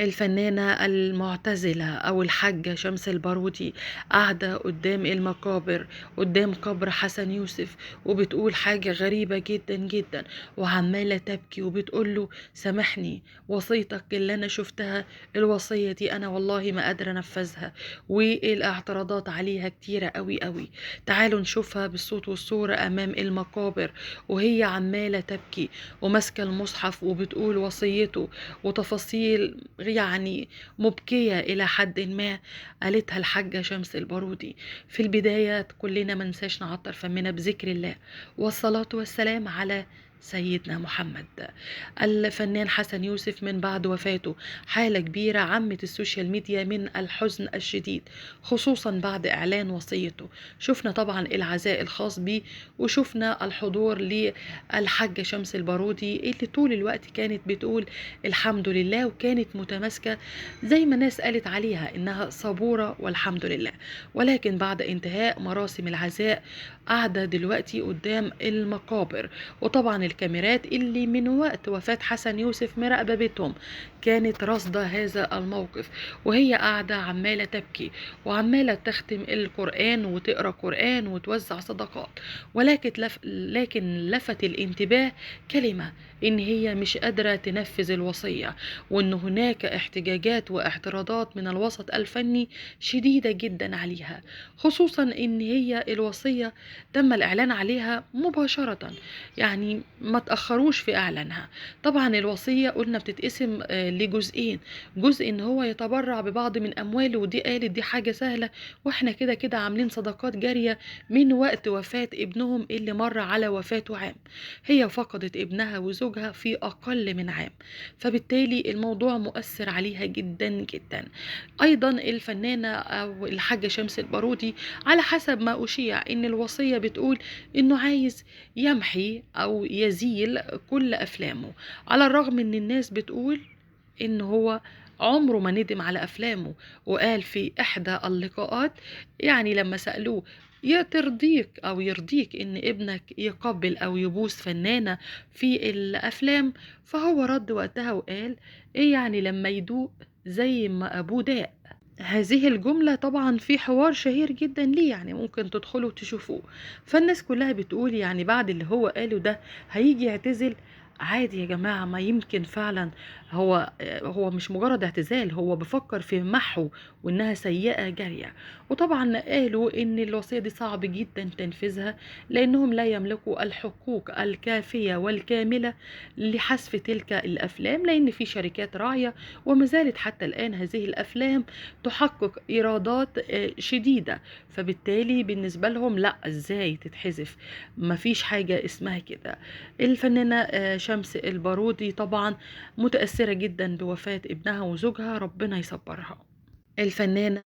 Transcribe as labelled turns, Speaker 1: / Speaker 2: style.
Speaker 1: الفنانة المعتزلة أو الحاجة شمس البارودي قاعدة قدام المقابر، قدام قبر حسن يوسف، وبتقول حاجة غريبة جدا جدا، وعمالة تبكي وبتقول له سامحني، وصيتك اللي أنا شفتها، الوصية دي أنا والله ما قادرة أنفذها، والاعتراضات عليها كتيرة قوي قوي. تعالوا نشوفها بالصوت والصورة أمام المقابر، وهي عمالة تبكي وماسكة المصحف وبتقول وصيته وتفاصيل يعني مبكية إلى حد ما قالتها الحاجة شمس البارودي. في البداية كلنا منساش نعطر فمنا بذكر الله والصلاة والسلام على سيدنا محمد. الفنان حسن يوسف من بعد وفاته حالة كبيرة عمت السوشيال ميديا من الحزن الشديد، خصوصا بعد إعلان وصيته. شفنا طبعا العزاء الخاص بيه، وشفنا الحضور للحاجة شمس البارودي اللي طول الوقت كانت بتقول الحمد لله، وكانت متماسكة زي ما ناس قالت عليها إنها صبورة والحمد لله. ولكن بعد انتهاء مراسم العزاء قاعدة دلوقتي قدام المقابر، وطبعا الكاميرات اللي من وقت وفاة حسن يوسف مراقبة بيتهم كانت راصدة هذا الموقف، وهي قاعدة عمالة تبكي وعمالة تختم القرآن وتقرأ قرآن وتوزع صدقات. لكن لفت الانتباه كلمة، إن هي مش قادرة تنفذ الوصية، وإن هناك احتجاجات واعتراضات من الوسط الفني شديدة جدا عليها، خصوصا إن هي الوصية تم الإعلان عليها مباشرة، يعني ما تأخروش في إعلانها. طبعا الوصية قلنا بتتقسم لجزئين، جزء إن هو يتبرع ببعض من أمواله، ودي قالت دي حاجة سهلة، وإحنا كده كده عاملين صدقات جارية من وقت وفاة ابنهم اللي مر على وفاته عام. هي فقدت ابنها وزوجها في أقل من عام، فبالتالي الموضوع مؤثر عليها جدا جدا. أيضا الفنانة أو الحاجة شمس البارودي على حسب ما أشيع إن الوصية بتقول إنه عايز يمحي أو يزيل كل أفلامه، على الرغم إن الناس بتقول إن هو عمره ما ندم على أفلامه. وقال في إحدى اللقاءات، يعني لما سألوه يا ترضيك أو يرضيك إن ابنك يقبل أو يبوس فنانة في الأفلام، فهو رد وقتها وقال إيه يعني لما يدوق زي ما أبوه داق. هذه الجملة طبعا في حوار شهير جدا ليه، يعني ممكن تدخلوا تشوفوه. فالناس كلها بتقول يعني بعد اللي هو قاله ده هيجي يعتزل؟ عادي يا جماعة، ما يمكن فعلا هو مش مجرد اعتزال، هو بفكر في محو وانها سيئة جارية. وطبعا قالوا ان الوصية دي صعب جدا تنفيذها، لانهم لا يملكوا الحقوق الكافية والكاملة لحذف تلك الافلام، لان في شركات راعية وما زالت حتى الان هذه الافلام تحقق إيرادات شديدة. فبالتالي بالنسبة لهم لا، ازاي تتحذف؟ مفيش حاجة اسمها كده. الفنانة شمس البارودي طبعا متأثرة جدا بوفاة ابنها وزوجها، ربنا يصبرها. الفنانة